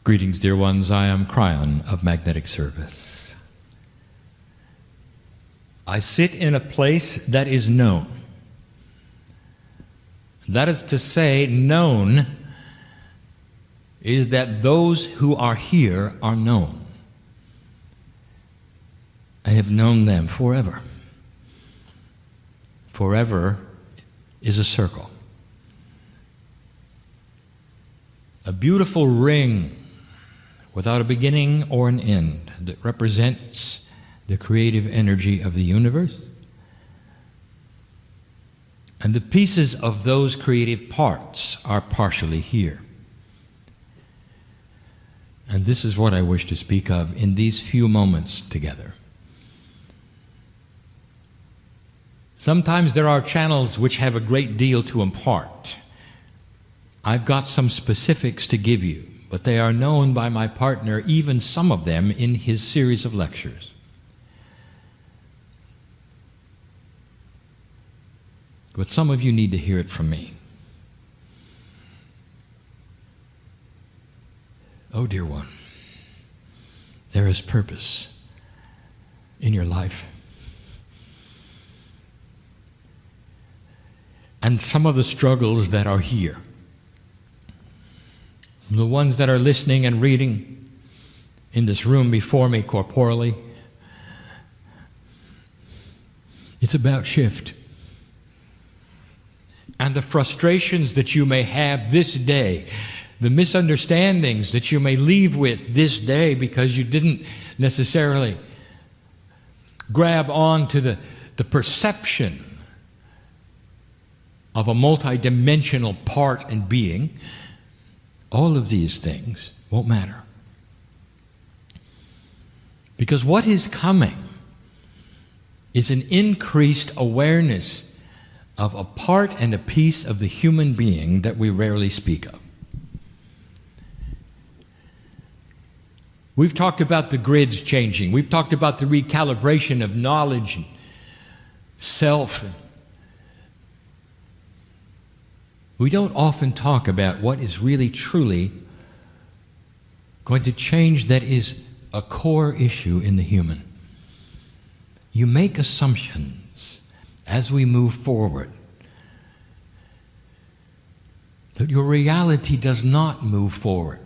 Greetings, dear ones. I am Kryon of Magnetic Service. I sit in a place that is known. That is to say, known is that those who are here are known. I have known them forever. Forever is a circle. A beautiful ring without a beginning or an end that represents the creative energy of the universe. And the pieces of those creative parts are partially here. And this is what I wish to speak of in these few moments together. Sometimes there are channels which have a great deal to impart. I've got some specifics to give you, but they are known by my partner, even some of them, in his series of lectures. But some of you need to hear it from me. Oh, dear one, there is purpose in your life. And some of the struggles that are here, the ones that are listening and reading in this room before me corporally, it's about shift. And the frustrations that you may have this day, the misunderstandings that you may leave with this day because you didn't necessarily grab on to the perception of a multidimensional part and being, all of these things won't matter. Because what is coming is an increased awareness of a part and a piece of the human being that we rarely speak of. We've talked about the grids changing. We've talked about the recalibration of knowledge and self. We don't often talk about what is really truly going to change that is a core issue in the human. You make assumptions as we move forward that your reality does not move forward,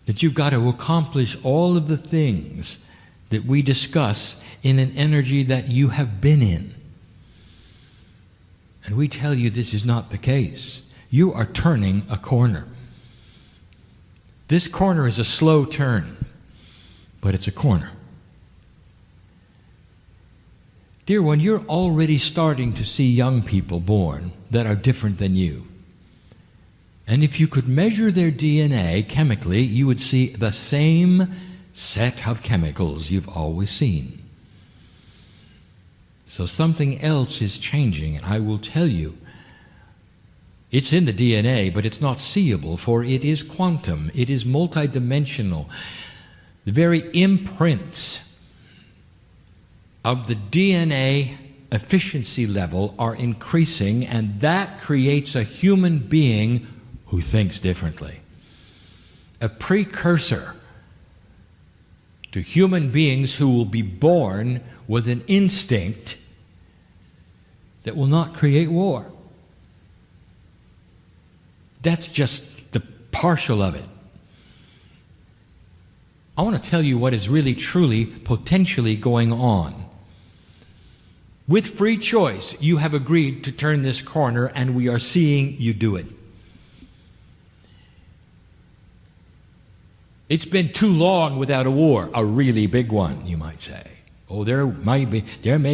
that you've got to accomplish all of the things that we discuss in an energy that you have been in. And we tell you this is not the case. You are turning a corner. This corner is a slow turn, but it's a corner. Dear one, you're already starting to see young people born that are different than you. And if you could measure their DNA chemically, you would see the same set of chemicals you've always seen. So something else is changing, and I will tell you, it's in the DNA, but it's not seeable, for it is quantum, it is multidimensional. The very imprints of the DNA efficiency level are increasing, and that creates a human being who thinks differently. A precursor to human beings who will be born with an instinct that will not create war. That's just the partial of it. I want to tell you what is really, truly, potentially going on. With free choice, you have agreed to turn this corner, and we are seeing you do it. It's been too long without a war, a really big one, you might say. Oh, there may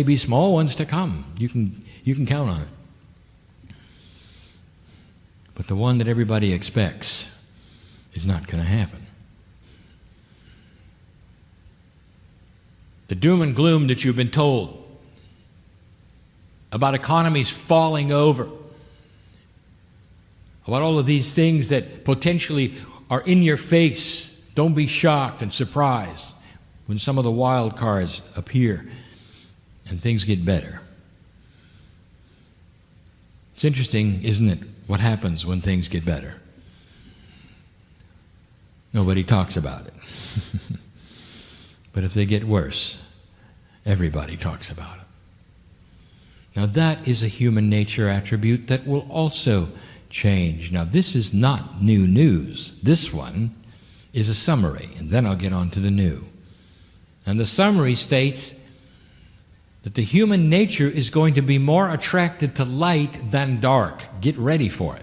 be small ones to come. You can count on it. But the one that everybody expects is not going to happen. The doom and gloom that you've been told about economies falling over, about all of these things that potentially are in your face. Don't be shocked and surprised when some of the wild cards appear and things get better. It's interesting, isn't it, what happens when things get better? Nobody talks about it. But if they get worse, everybody talks about it. Now that is a human nature attribute that will also change. Now this is not new news. This one is a summary, and then I'll get on to the new. And the summary states that the human nature is going to be more attracted to light than dark. Get ready for it.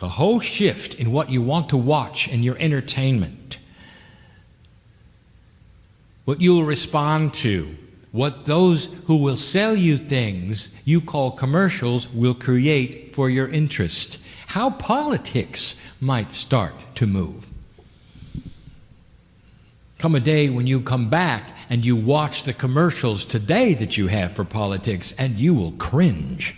A whole shift in what you want to watch in your entertainment. What you'll respond to, what those who will sell you things you call commercials will create for your interest. How politics might start to move. Come a day when you come back and you watch the commercials today that you have for politics, and you will cringe.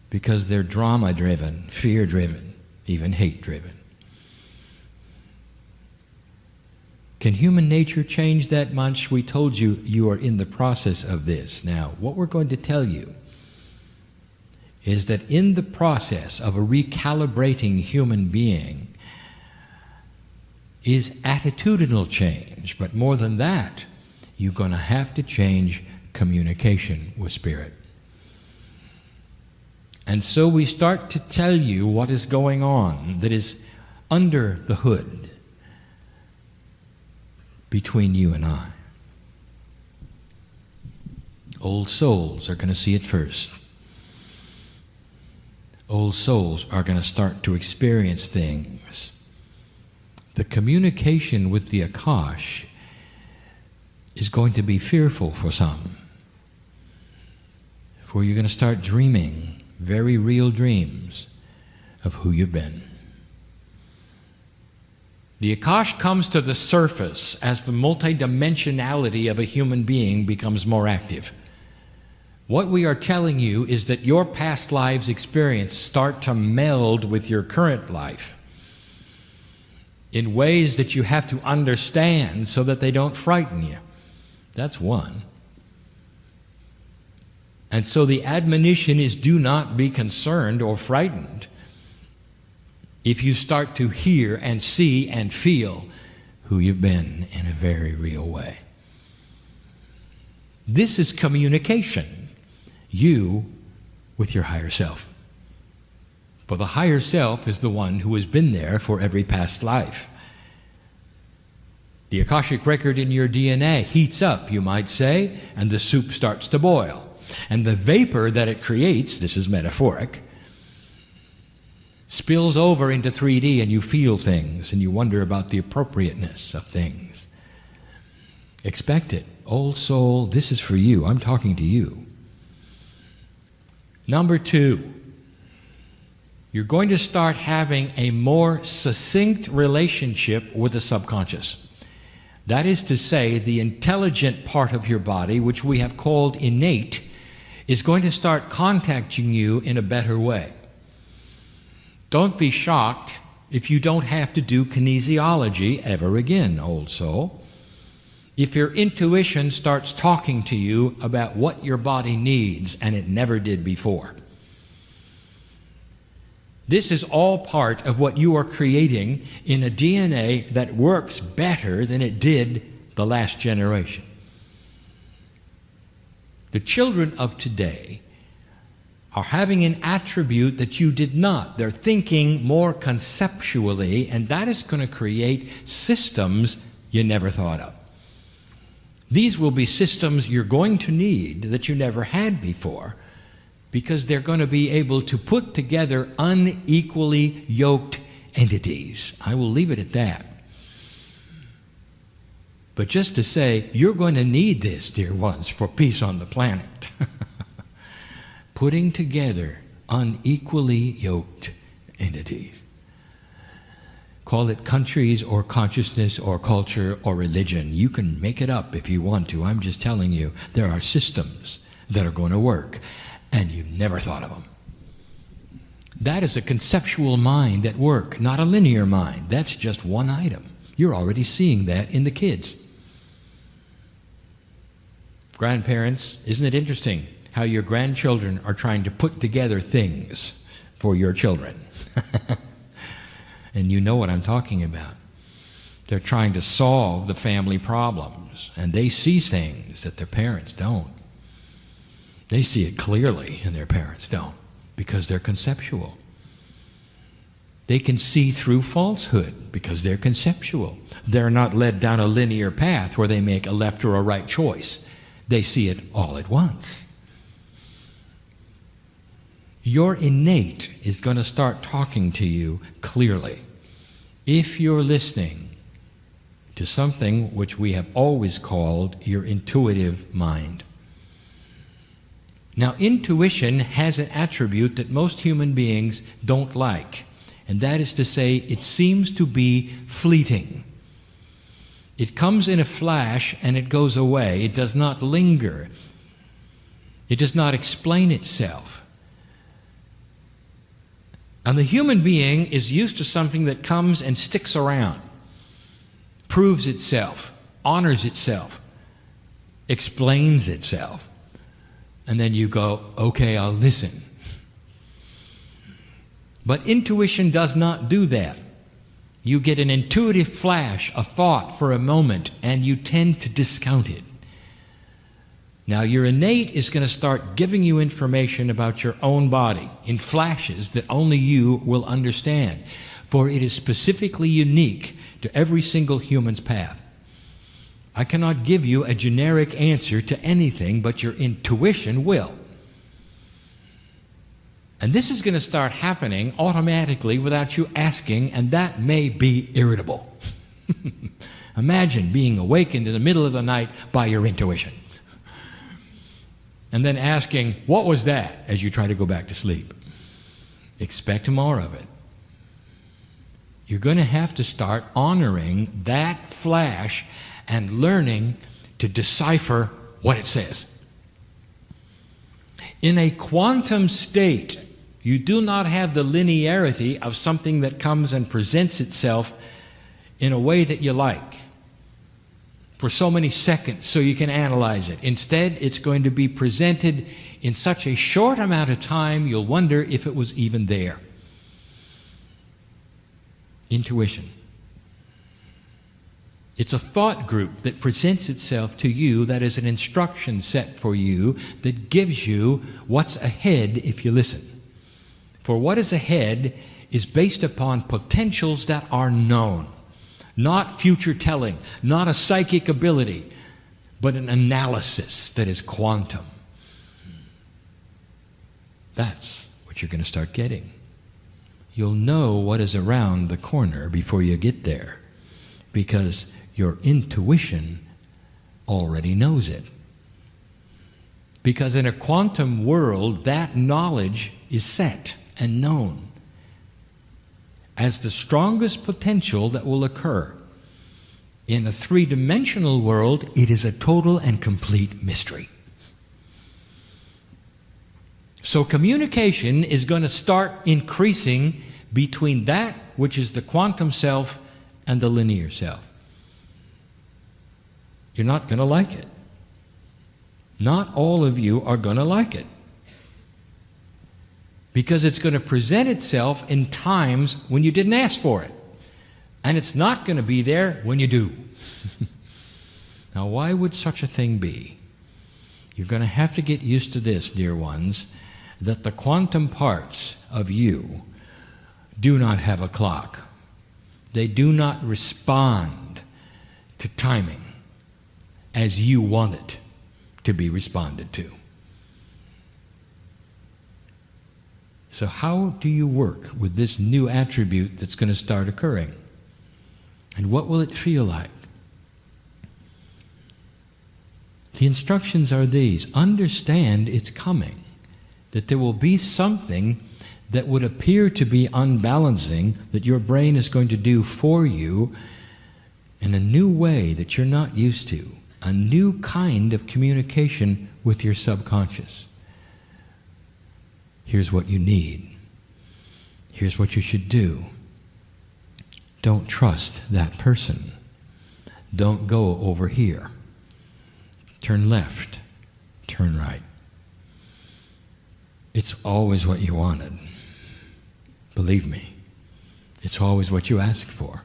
Because they're drama-driven, fear-driven, even hate-driven. Can human nature change that much? We told you you are in the process of this. Now, what we're going to tell you is that in the process of a recalibrating human being is attitudinal change. But more than that, you're going to have to change communication with Spirit. And so we start to tell you what is going on that is under the hood between you and I. Old souls are going to see it first. Old souls are going to start to experience things. The communication with the Akash is going to be fearful for some. For you're going to start dreaming very real dreams of who you've been. The Akash comes to the surface as the multidimensionality of a human being becomes more active. What we are telling you is that your past lives' experience start to meld with your current life in ways that you have to understand so that they don't frighten you. That's one. And so the admonition is, do not be concerned or frightened if you start to hear and see and feel who you've been in a very real way. This is communication, you with your higher self. For the higher self is the one who has been there for every past life. The Akashic record in your DNA heats up, you might say, and the soup starts to boil. And the vapor that it creates, this is metaphoric, spills over into 3D, and you feel things and you wonder about the appropriateness of things. Expect it. Old soul, this is for you. I'm talking to you. Number 2, you're going to start having a more succinct relationship with the subconscious. That is to say, the intelligent part of your body, which we have called innate, is going to start contacting you in a better way. Don't be shocked if you don't have to do kinesiology ever again, old soul. If your intuition starts talking to you about what your body needs and it never did before. This is all part of what you are creating in a DNA that works better than it did the last generation. The children of today are having an attribute that you did not. They're thinking more conceptually, and that is going to create systems you never thought of. These will be systems you're going to need that you never had before, because they're going to be able to put together unequally yoked entities. I will leave it at that. But just to say, you're going to need this, dear ones, for peace on the planet. Putting together unequally yoked entities. Call it countries or consciousness or culture or religion. You can make it up if you want to. I'm just telling you, there are systems that are going to work, and you've never thought of them. That is a conceptual mind at work, not a linear mind. That's just one item. You're already seeing that in the kids. Grandparents, isn't it interesting how your grandchildren are trying to put together things for your children. And you know what I'm talking about. They're trying to solve the family problems, and they see things that their parents don't. They see it clearly, and their parents don't, because they're conceptual. They can see through falsehood because they're conceptual. They're not led down a linear path where they make a left or a right choice. They see it all at once. Your innate is going to start talking to you clearly. If you're listening to something which we have always called your intuitive mind. Now, intuition has an attribute that most human beings don't like, and that is to say, it seems to be fleeting. It comes in a flash and it goes away. It does not linger. It does not explain itself. And the human being is used to something that comes and sticks around, proves itself, honors itself, explains itself. And then you go, okay, I'll listen. But intuition does not do that. You get an intuitive flash, a thought for a moment, and you tend to discount it. Now, your innate is going to start giving you information about your own body in flashes that only you will understand, for it is specifically unique to every single human's path. I cannot give you a generic answer to anything, but your intuition will. And this is going to start happening automatically without you asking, and that may be irritable. Imagine being awakened in the middle of the night by your intuition. And then asking, what was that, as you try to go back to sleep? Expect more of it. You're going to have to start honoring that flash and learning to decipher what it says. In a quantum state, you do not have the linearity of something that comes and presents itself in a way that you like for so many seconds so you can analyze it. Instead, it's going to be presented in such a short amount of time you'll wonder if it was even there. Intuition. It's a thought group that presents itself to you that is an instruction set for you that gives you what's ahead if you listen. For what is ahead is based upon potentials that are known. Not future telling, not a psychic ability, but an analysis that is quantum. That's what you're going to start getting. You'll know what is around the corner before you get there, because your intuition already knows it. Because in a quantum world, that knowledge is set and known as the strongest potential that will occur. In a three-dimensional world, it is a total and complete mystery. So communication is going to start increasing between that which is the quantum self and the linear self. You're not going to like it. Not all of you are going to like it. Because it's going to present itself in times when you didn't ask for it. And it's not going to be there when you do. Now, why would such a thing be? You're going to have to get used to this, dear ones, that the quantum parts of you do not have a clock. They do not respond to timing as you want it to be responded to. So how do you work with this new attribute that's going to start occurring? And what will it feel like? The instructions are these. Understand it's coming. That there will be something that would appear to be unbalancing that your brain is going to do for you in a new way that you're not used to. A new kind of communication with your subconscious. Here's what you need. Here's what you should do. Don't trust that person. Don't go over here. Turn left. Turn right. It's always what you wanted. Believe me, it's always what you ask for.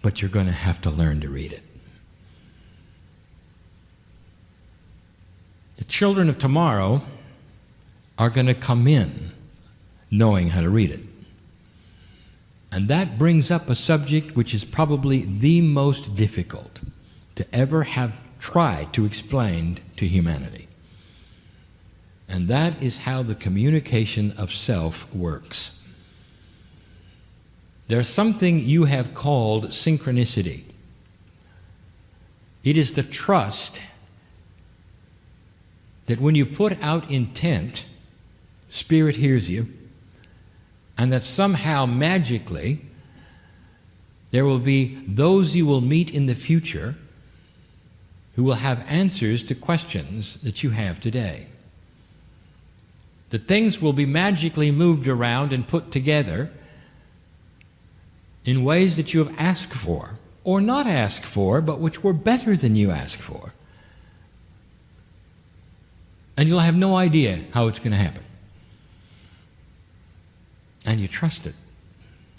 But you're going to have to learn to read it. The children of tomorrow are going to come in knowing how to read it. And that brings up a subject which is probably the most difficult to ever have tried to explain to humanity. And that is how the communication of self works. There's something you have called synchronicity. It is the trust that when you put out intent, Spirit hears you, and that somehow magically there will be those you will meet in the future who will have answers to questions that you have today. That things will be magically moved around and put together in ways that you have asked for, or not asked for, but which were better than you asked for. And you'll have no idea how it's going to happen. And you trust it.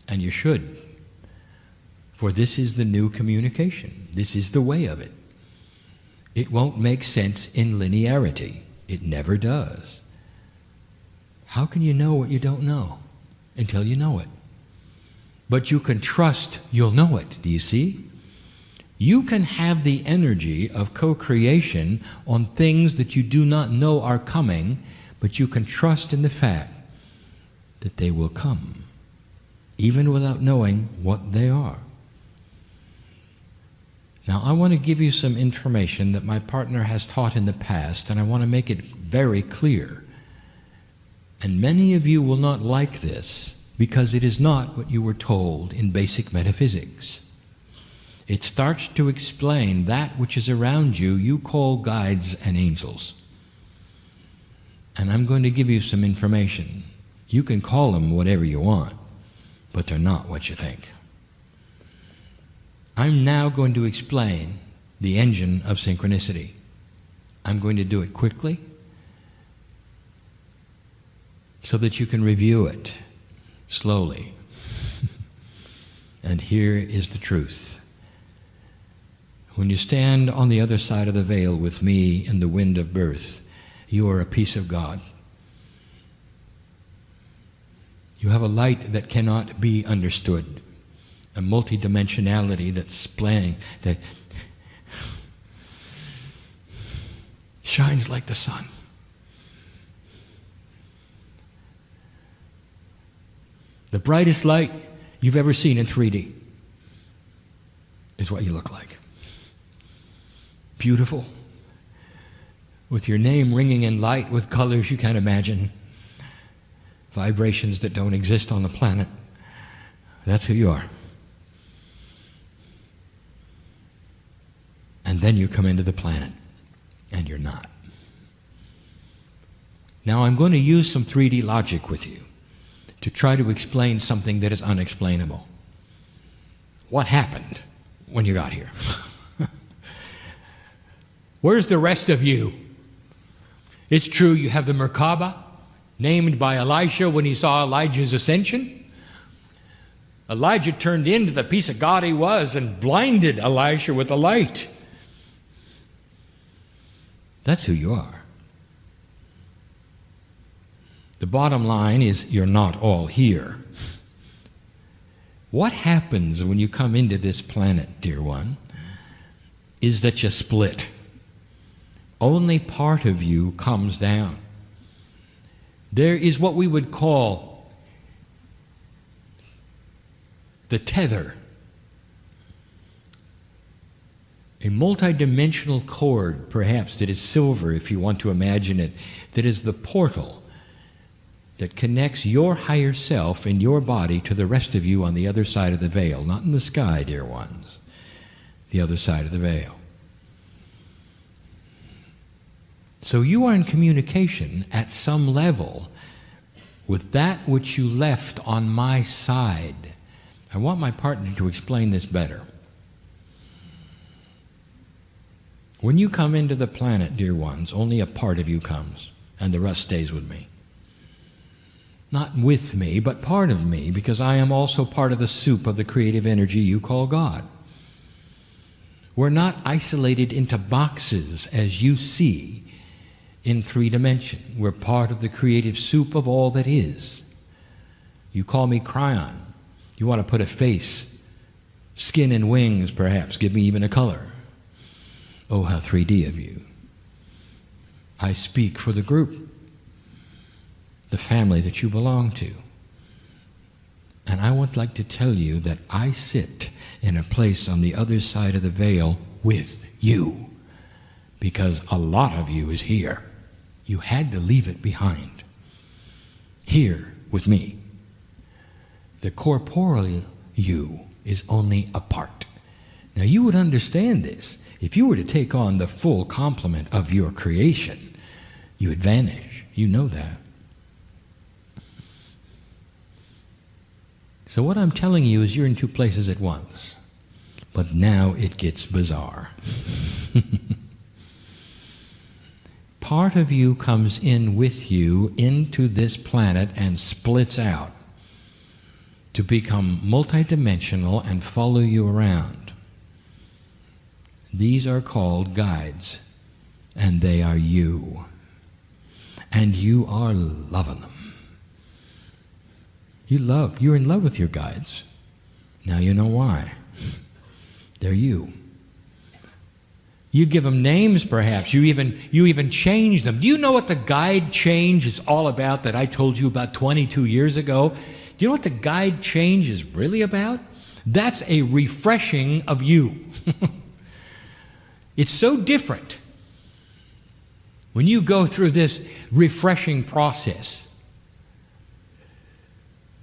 And you should. For this is the new communication. This is the way of it. It won't make sense in linearity. It never does. How can you know what you don't know until you know it? But you can trust you'll know it. Do you see? You can have the energy of co-creation on things that you do not know are coming, but you can trust in the fact that they will come, even without knowing what they are. Now, I want to give you some information that my partner has taught in the past, and I want to make it very clear. And many of you will not like this, because it is not what you were told in basic metaphysics. It starts to explain that which is around you, you call guides and angels. And I'm going to give you some information. You can call them whatever you want, but they're not what you think. I'm now going to explain the engine of synchronicity. I'm going to do it quickly so that you can review it slowly. And here is the truth. When you stand on the other side of the veil with me in the wind of birth, you are a piece of God. You have a light that cannot be understood, a multidimensionality that's playing, that shines like the sun. The brightest light you've ever seen in 3D is what you look like. Beautiful, with your name ringing in light with colors you can't imagine, vibrations that don't exist on the planet. That's who you are. And then you come into the planet, and you're not. Now I'm going to use some 3D logic with you to try to explain something that is unexplainable. What happened when you got here? Where's the rest of you? It's true you have the Merkaba, named by Elisha when he saw Elijah's ascension. Elijah turned into the piece of God he was and blinded Elisha with the light. That's who you are. The bottom line is you're not all here. What happens when you come into this planet, dear one, is that you split. Only part of you comes down. There is what we would call the tether, a multidimensional cord, perhaps, that is silver, if you want to imagine it, that is the portal that connects your higher self and your body to the rest of you on the other side of the veil. Not in the sky, dear ones. The other side of the veil. So you are in communication at some level with that which you left on my side. I want my partner to explain this better. When you come into the planet, dear ones, only a part of you comes, and the rest stays with me. Not with me, but part of me, because I am also part of the soup of the creative energy you call God. We're not isolated into boxes as you see in 3 dimension. We're part of the creative soup of all that is. You call me Kryon. You want to put a face, skin and wings perhaps, give me even a color. Oh, how 3D of you. I speak for the group, the family that you belong to. And I would like to tell you that I sit in a place on the other side of the veil with you, because a lot of you is here. You had to leave it behind. Here with me. The corporeal you is only a part. Now you would understand this. If you were to take on the full complement of your creation, you would vanish. You know that. So what I'm telling you is you're in 2 places at once. But now it gets bizarre. Part of you comes in with you into this planet and splits out to become multidimensional and follow you around. These are called guides, and they are you. And you are loving them. You're in love with your guides. Now you know why. They're you. You give them names perhaps. You even change them. Do you know what the guide change is all about that I told you about 22 years ago? Do you know what the guide change is really about? That's a refreshing of you. It's so different when you go through this refreshing process.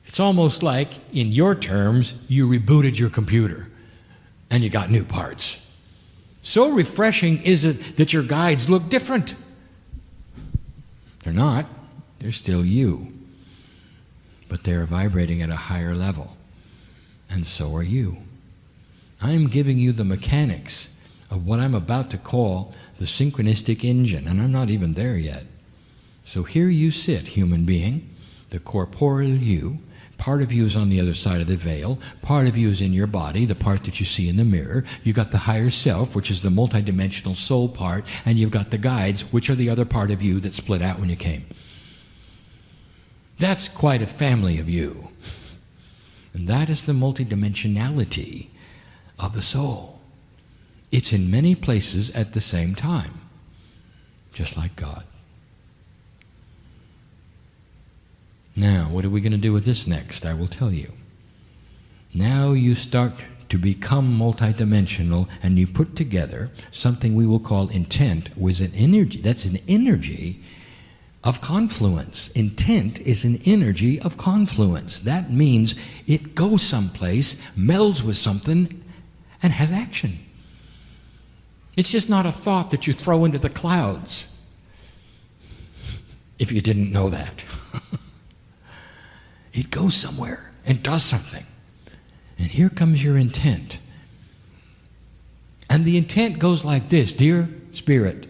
It's almost like, in your terms, you rebooted your computer and you got new parts. So refreshing is it that your guides look different. They're not. They're still you. But they're vibrating at a higher level. And so are you. I'm giving you the mechanics of what I'm about to call the synchronistic engine, and I'm not even there yet. So here you sit, human being, the corporeal you. Part of you is on the other side of the veil. Part of you is in your body, the part that you see in the mirror. You've got the higher self, which is the multidimensional soul part, and you've got the guides, which are the other part of you that split out when you came. That's quite a family of you. And that is the multidimensionality of the soul. It's in many places at the same time, just like God. Now, what are we going to do with this next? I will tell you. Now you start to become multidimensional, and you put together something we will call intent with an energy. That's an energy of confluence. Intent is an energy of confluence. That means it goes someplace, melds with something, and has action. It's just not a thought that you throw into the clouds, if you didn't know that. It goes somewhere and does something. And here comes your intent. And the intent goes like this: Dear Spirit,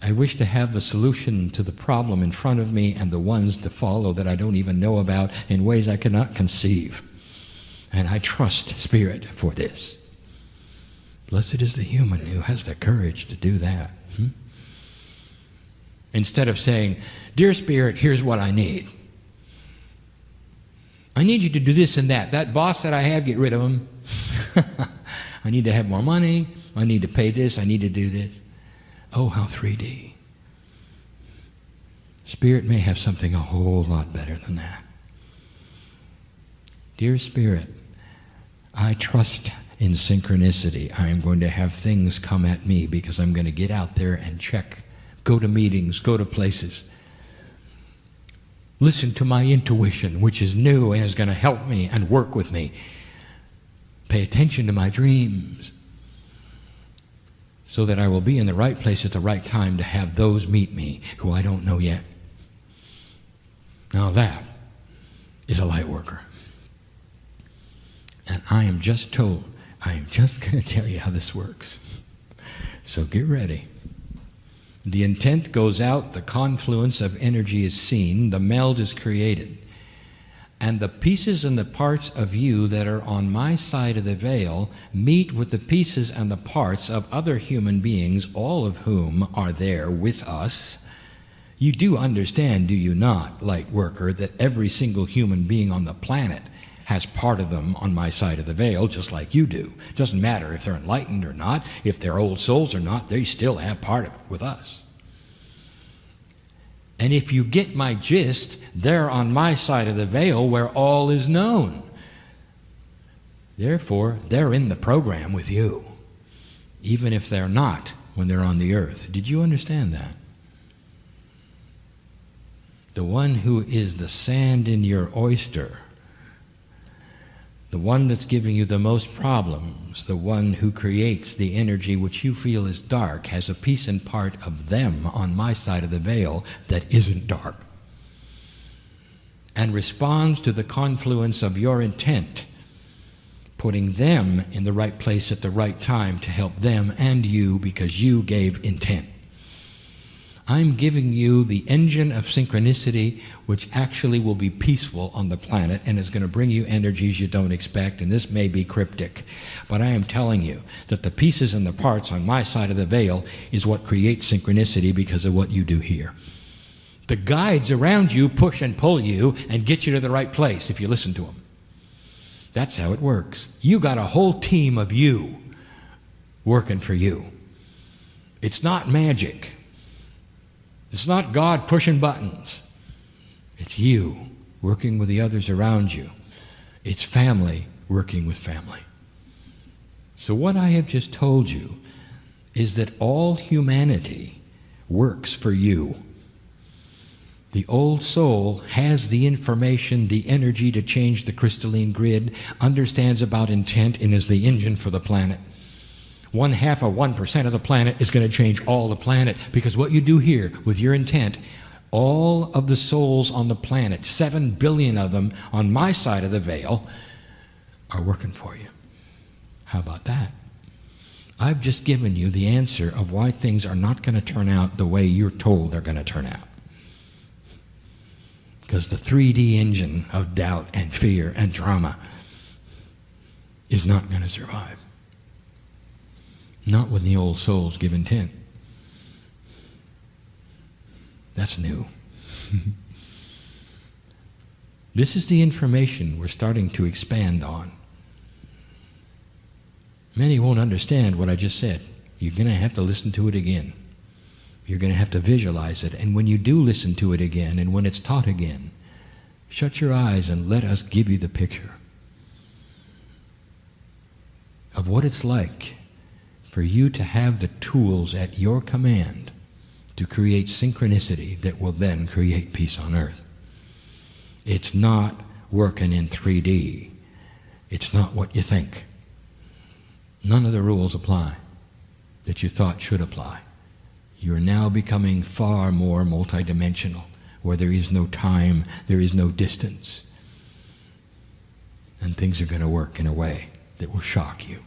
I wish to have the solution to the problem in front of me and the ones to follow that I don't even know about in ways I cannot conceive. And I trust Spirit for this. Blessed is the human who has the courage to do that. Instead of saying, Dear Spirit, here's what I need. I need you to do this and that. That boss that I have, get rid of him. I need to have more money. I need to pay this. I need to do this. Oh, how 3D. Spirit may have something a whole lot better than that. Dear Spirit, I trust in synchronicity. I am going to have things come at me because I'm going to get out there and check, go to meetings, go to places. Listen to my intuition, which is new and is going to help me and work with me. Pay attention to my dreams so that I will be in the right place at the right time to have those meet me who I don't know yet. Now that is a light worker. And I am just told, I am just going to tell you how this works. So get ready. The intent goes out, the confluence of energy is seen, the meld is created. And the pieces and the parts of you that are on my side of the veil meet with the pieces and the parts of other human beings, all of whom are there with us. You do understand, do you not, light worker, that every single human being on the planet has part of them on my side of the veil, just like you do. It doesn't matter if they're enlightened or not, if they're old souls or not, they still have part of it with us. And if you get my gist, they're on my side of the veil where all is known. Therefore, they're in the program with you, even if they're not when they're on the earth. Did you understand that? The one who is the sand in your oyster, the one that's giving you the most problems, the one who creates the energy which you feel is dark, has a piece and part of them on my side of the veil that isn't dark, and responds to the confluence of your intent, putting them in the right place at the right time to help them and you because you gave intent. I'm giving you the engine of synchronicity which actually will be peaceful on the planet and is going to bring you energies you don't expect, and this may be cryptic, but I am telling you that the pieces and the parts on my side of the veil is what creates synchronicity because of what you do here. The guides around you push and pull you and get you to the right place if you listen to them. That's how it works. You got a whole team of you working for you. It's not magic. It's not God pushing buttons. It's you working with the others around you. It's family working with family. So what I have just told you is that all humanity works for you. The old soul has the information, the energy to change the crystalline grid, understands about intent, and is the engine for the planet. 1/2 of 1% of the planet is going to change all the planet, because what you do here with your intent, all of the souls on the planet, 7 billion of them on my side of the veil, are working for you. How about that? I've just given you the answer of why things are not going to turn out the way you're told they're going to turn out. Because the 3D engine of doubt and fear and trauma is not going to survive. Not when the old souls give intent. That's new. This is the information we're starting to expand on. Many won't understand what I just said. You're going to have to listen to it again. You're going to have to visualize it. And when you do listen to it again, and when it's taught again, shut your eyes and let us give you the picture of what it's like for you to have the tools at your command to create synchronicity that will then create peace on earth. It's not working in 3D. It's not what you think. None of the rules apply that you thought should apply. You're now becoming far more multidimensional, where there is no time, there is no distance. And things are going to work in a way that will shock you.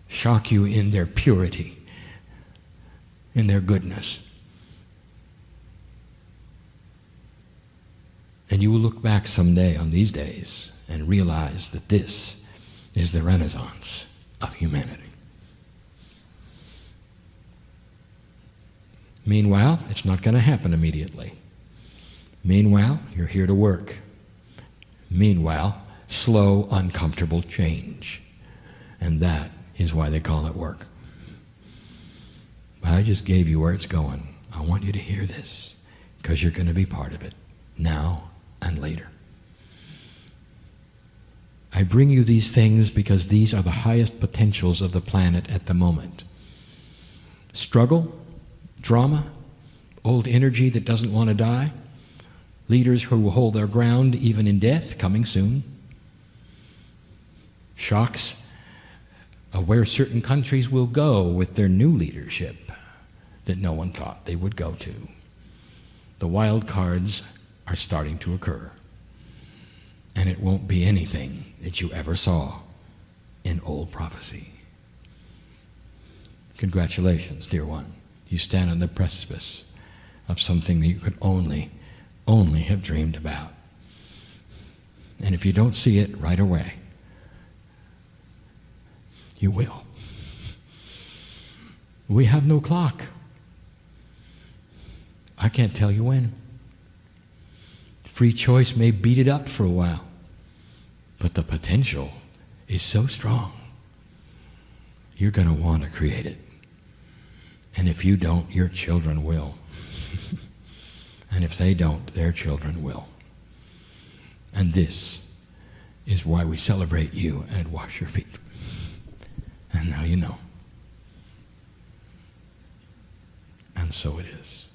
Shock you in their purity, in their goodness. And you will look back someday on these days and realize that this is the renaissance of humanity. Meanwhile, it's not going to happen immediately. Meanwhile, you're here to work. Meanwhile, slow, uncomfortable change. And that is why they call it work. But I just gave you where it's going. I want you to hear this, because you're going to be part of it, now and later. I bring you these things because these are the highest potentials of the planet at the moment. Struggle, drama, old energy that doesn't want to die, leaders who will hold their ground even in death, coming soon. Shocks of where certain countries will go with their new leadership that no one thought they would go to. The wild cards are starting to occur, and it won't be anything that you ever saw in old prophecy. Congratulations, dear one. You stand on the precipice of something that you could only have dreamed about. And if you don't see it right away, you will. We have no clock. I can't tell you when. Free choice may beat it up for a while, but the potential is so strong. You're going to want to create it. And if you don't, your children will. And if they don't, their children will. And this is why we celebrate you and wash your feet. And now you know. And so it is.